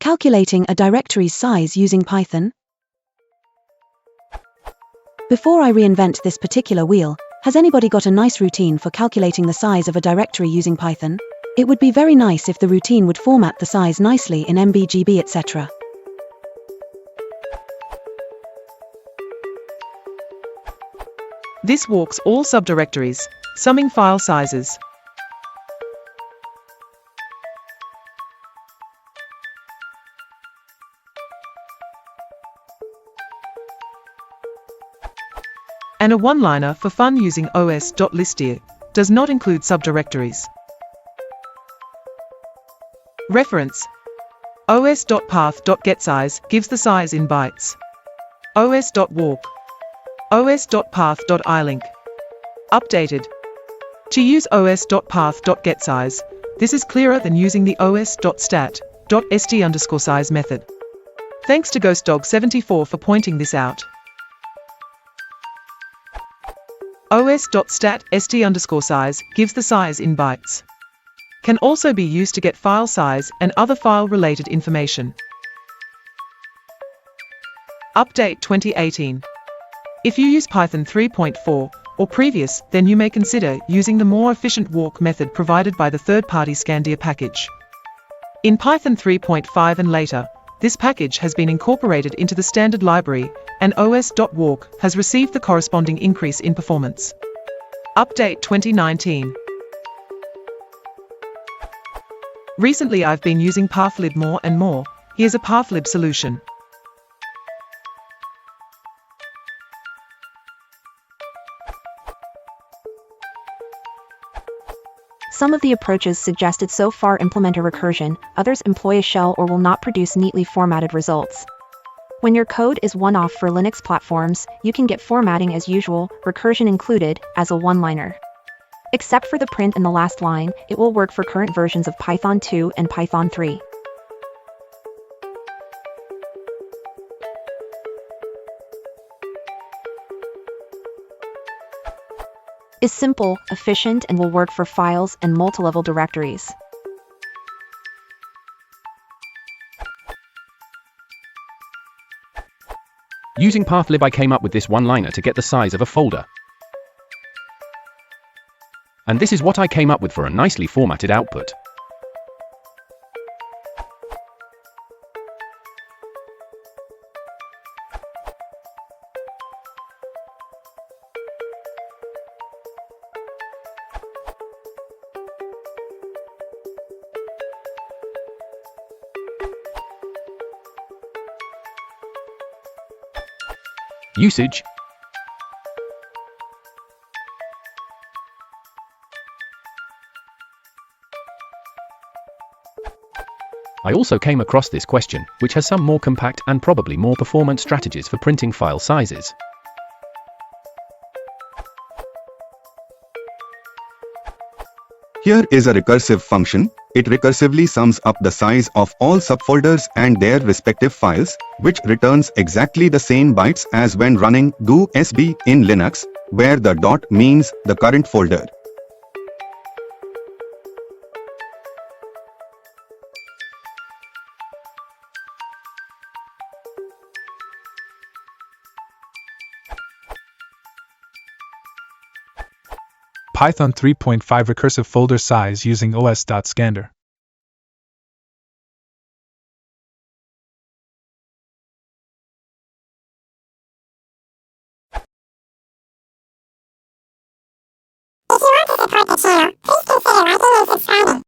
Calculating a directory's size using Python. Before I reinvent this particular wheel, has anybody got a nice routine for calculating the size of a directory using Python? It would be very nice if the routine would format the size nicely in MB, GB, etc. This walks all subdirectories, summing file sizes. And a one-liner for fun using os.listIr does not include subdirectories. Reference: os.path.getSize gives the size in bytes. os.walk. os.path.ilink. Updated. To use os.path.getSize, this is clearer than using the os.stat.st_size method. Thanks to GhostDog74 for pointing this out. os.stat.st_size gives the size in bytes. Can also be used to get file size and other file-related information. Update 2018. If you use Python 3.4 or previous, then you may consider using the more efficient walk method provided by the third-party Scandia package. In Python 3.5 and later, this package has been incorporated into the standard library, and os.walk has received the corresponding increase in performance. Update 2019. Recently I've been using pathlib more and more. Here's a pathlib solution. Some of the approaches suggested so far implement a recursion, others employ a shell or will not produce neatly formatted results. When your code is one-off for Linux platforms, you can get formatting as usual, recursion included, as a one-liner. Except for the print in the last line, it will work for current versions of Python 2 and Python 3. Is simple, efficient, and will work for files and multi-level directories. Using pathlib, I came up with this one-liner to get the size of a folder. And this is what I came up with for a nicely formatted output. Usage. I also came across this question, which has some more compact and probably more performant strategies for printing file sizes. Here is a recursive function. It recursively sums up the size of all subfolders and their respective files, which returns exactly the same bytes as when running do-sb in Linux, where the dot means the current folder. Python 3.5 recursive folder size using os.scander. If you want to support the channel, please consider liking and subscribing.